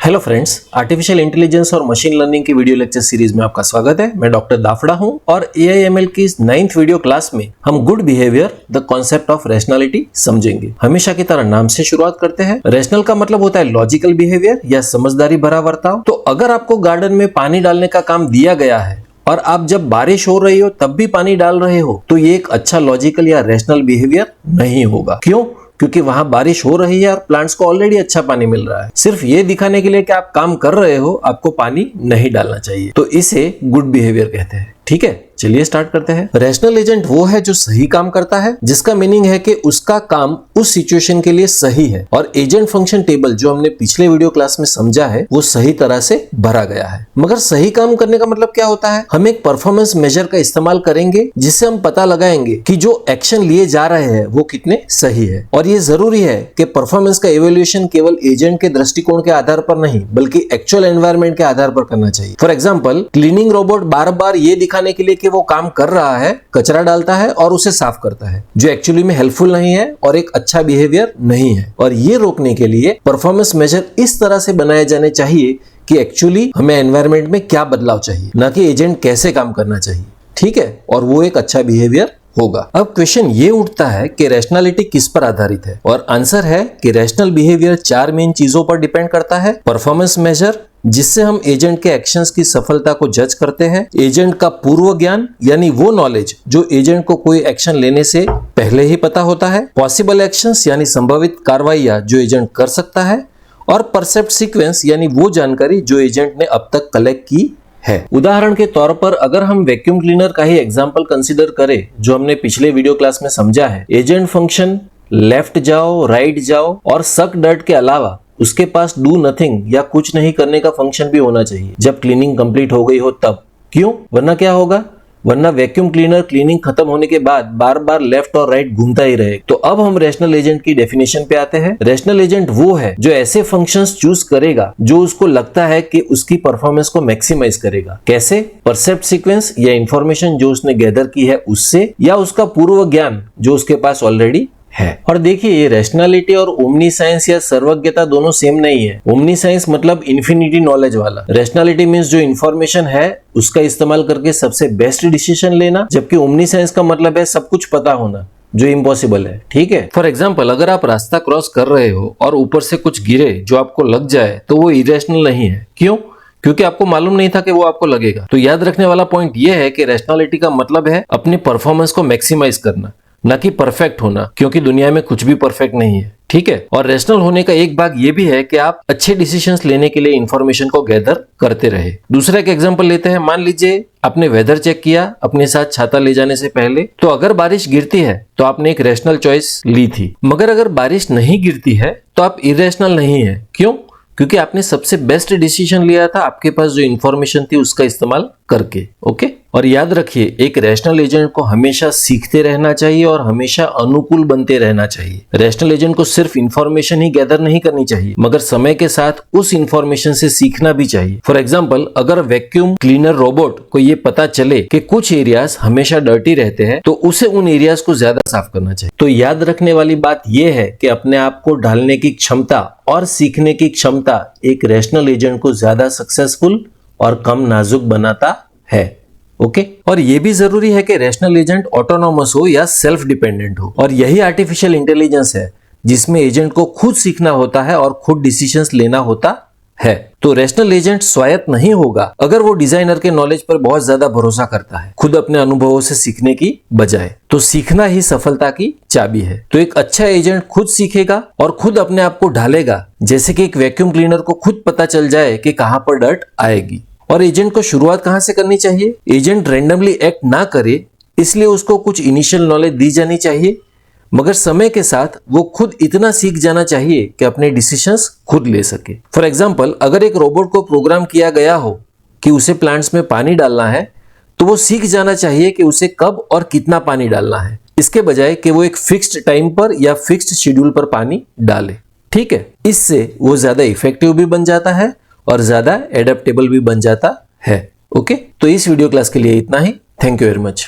Hello friends, artificial intelligence और machine learning की video lecture series में आपका स्वागत है। मैं डॉक्टर दाफड़ा हूं और AIML की इस 9th वीडियो क्लास में हम good behaviour the concept of rationality समझेंगे। हमेशा की तरह नाम से शुरुआत करते हैं। रैशनल का मतलब होता है लॉजिकल बिहेवियर या समझदारी भरा बर्ताव। तो अगर आपको गार्डन में पानी डालने का काम दिया गया है और आप जब बारिश हो रही हो तब भी पानी डाल रहे हो तो ये एक अच्छा लॉजिकल या रैशनल बिहेवियर नहीं होगा। क्यों? क्योंकि वहां बारिश हो रही है और प्लांट्स को ऑलरेडी अच्छा पानी मिल रहा है। सिर्फ ये दिखाने के लिए कि आप काम कर रहे हो आपको पानी नहीं डालना चाहिए, तो इसे गुड बिहेवियर कहते हैं। ठीक है, चलिए स्टार्ट करते हैं। रैशनल एजेंट वो है जो सही काम करता है, जिसका मीनिंग है कि उसका काम उस सिचुएशन के लिए सही है और एजेंट फंक्शन टेबल जो हमने पिछले वीडियो क्लास में समझा है वो सही तरह से भरा गया है। मगर सही काम करने का मतलब क्या होता है? हम एक परफॉर्मेंस मेजर का इस्तेमाल करेंगे जिससे हम पता लगाएंगे कि जो एक्शन लिए जा रहे हैं वो कितने सही है। और ये जरूरी है कि परफॉर्मेंस का इवैल्यूएशन केवल एजेंट के दृष्टिकोण के आधार पर नहीं बल्कि एक्चुअल एनवायरनमेंट के आधार पर करना चाहिए। फॉर एग्जाम्पल, क्लीनिंग रोबोट बार बार ये दिखाने के लिए कि वो काम कर रहा है कचरा डालता है और उसे साफ करता है, जो एक्चुअली में हेल्पफुल नहीं है और एक अच्छा बिहेवियर नहीं है। और ये रोकने के लिए परफॉर्मेंस मेजर इस तरह से बनाए जाने चाहिए कि एक्चुअली हमें एनवायरनमेंट में क्या बदलाव चाहिए, ना कि एजेंट कैसे काम करना चाहिए। ठीक है, और वो एक अच्छा बिहेवियर होगा। अब क्वेश्चन ये उठता है कि रैशनैलिटी किस पर आधारित है, और आंसर है कि रैशनल बिहेवियर 4 मेन चीजों पर डिपेंड करता है। परफॉर्मेंस मेजर, जिससे हम एजेंट के एक्शंस की सफलता को जज करते हैं। एजेंट का पूर्व ज्ञान, यानी वो नॉलेज जो एजेंट को कोई एक्शन लेने से पहले ही पता होता है। पॉसिबल एक्शंस, यानी संभावित कार्रवाइयां जो एजेंट कर सकता है। और परसेप्ट सीक्वेंस, यानी वो जानकारी जो एजेंट ने अब तक कलेक्ट की है। उदाहरण के तौर पर अगर हम वैक्यूम क्लीनर का ही एग्जांपल कंसीडर करें जो हमने पिछले वीडियो क्लास में समझा है, एजेंट फंक्शन लेफ्ट जाओ, राइट जाओ और सक डर्ट के अलावा उसके पास डू नथिंग या कुछ नहीं करने का फंक्शन भी होना चाहिए जब क्लीनिंग कंप्लीट हो गई हो तब। क्यों? वरना क्या होगा? वरना वैक्यूम क्लीनर क्लीनिंग खत्म होने के बाद बार बार लेफ्ट और राइट घूमता ही रहे। तो अब हम रैशनल एजेंट की डेफिनेशन पे आते हैं। रैशनल एजेंट वो है जो ऐसे फंक्शंस चूज करेगा जो उसको लगता है कि उसकी परफॉर्मेंस को मैक्सिमाइज करेगा। कैसे? परसेप्ट सीक्वेंस या इंफॉर्मेशन जो उसने गैदर की है उससे, या उसका पूर्व ज्ञान जो उसके पास ऑलरेडी है। और देखिए, ये रैशनैलिटी और ओमनी साइंस या सर्वज्ञता दोनों सेम नहीं है। ओमनी साइंस मतलब इन्फिनिटी नॉलेज वाला। रैशनैलिटी मींस जो इन्फॉर्मेशन है उसका इस्तेमाल करके सबसे बेस्ट डिसीजन लेना, जबकि ओमनी साइंस का मतलब है सब कुछ पता होना, जो इम्पॉसिबल है। ठीक है, फॉर एग्जाम्पल, अगर आप रास्ता क्रॉस कर रहे हो और ऊपर से कुछ गिरे जो आपको लग जाए तो वो इरेशनल नहीं है। क्यों? क्योंकि आपको मालूम नहीं था कि वो आपको लगेगा। तो याद रखने वाला पॉइंट ये है कि रैशनैलिटी का मतलब है अपनी परफॉर्मेंस को मैक्सिमाइज करना, ना कि परफेक्ट होना, क्योंकि दुनिया में कुछ भी परफेक्ट नहीं है। ठीक है, और रैशनल होने का एक भाग ये भी है कि आप अच्छे डिसीजंस लेने के लिए इंफॉर्मेशन को गैदर करते रहे। दूसरा एक एग्जांपल लेते हैं। मान लीजिए आपने वेदर चेक किया अपने साथ छाता ले जाने से पहले, तो अगर बारिश गिरती है तो आपने एक रैशनल चॉइस ली थी। मगर अगर बारिश नहीं गिरती है तो आप इरेशनल नहीं है। क्यों? क्योंकि आपने सबसे बेस्ट डिसीजन लिया था आपके पास जो इंफॉर्मेशन थी उसका इस्तेमाल करके। ओके, और याद रखिए, एक रैशनल एजेंट को हमेशा सीखते रहना चाहिए और हमेशा अनुकूल बनते रहना चाहिए। रैशनल एजेंट को सिर्फ इंफॉर्मेशन ही गैदर नहीं करनी चाहिए, मगर समय के साथ उस इंफॉर्मेशन से सीखना भी चाहिए। फॉर एग्जाम्पल, अगर वैक्यूम क्लीनर रोबोट को ये पता चले कि कुछ एरियाज हमेशा डर्टी रहते हैं तो उसे उन एरियाज को ज्यादा साफ करना चाहिए। तो याद रखने वाली बात यह है कि अपने आप को ढालने की क्षमता और सीखने की क्षमता एक रैशनल एजेंट को ज्यादा सक्सेसफुल और कम नाजुक बनाता है। ओके, और ये भी जरूरी है कि रैशनल एजेंट ऑटोनॉमस हो या सेल्फ डिपेंडेंट हो। और यही आर्टिफिशियल इंटेलिजेंस है जिसमें एजेंट को खुद सीखना होता है और खुद डिसीजंस लेना होता है। तो रैशनल एजेंट स्वायत्त नहीं होगा अगर वो डिजाइनर के नॉलेज पर बहुत ज्यादा भरोसा करता है, खुद अपने अनुभवों से सीखने की बजाय। तो सीखना ही सफलता की चाबी है। तो एक अच्छा एजेंट खुद सीखेगा और खुद अपने आप को ढालेगा, जैसे कि एक वैक्यूम क्लीनर को खुद पता चल जाए कि कहां पर डर्ट आएगी। और एजेंट को शुरुआत कहां से करनी चाहिए? एजेंट रैंडमली एक्ट ना करे, इसलिए उसको कुछ इनिशियल नॉलेज दी जानी चाहिए, मगर समय के साथ वो खुद इतना सीख जाना चाहिए कि अपने डिसीजंस खुद ले सके। फॉर एग्जाम्पल, अगर एक रोबोट को प्रोग्राम किया गया हो कि उसे प्लांट्स में पानी डालना है, तो वो सीख जाना चाहिए कि उसे कब और कितना पानी डालना है, इसके बजाय कि वो एक फिक्स्ड टाइम पर या फिक्स्ड शेड्यूल पर पानी डाले। ठीक है, इससे वो ज्यादा इफेक्टिव भी बन जाता है और ज्यादा एडेप्टेबल भी बन जाता है। ओके, तो इस वीडियो क्लास के लिए इतना ही। Thank you very much.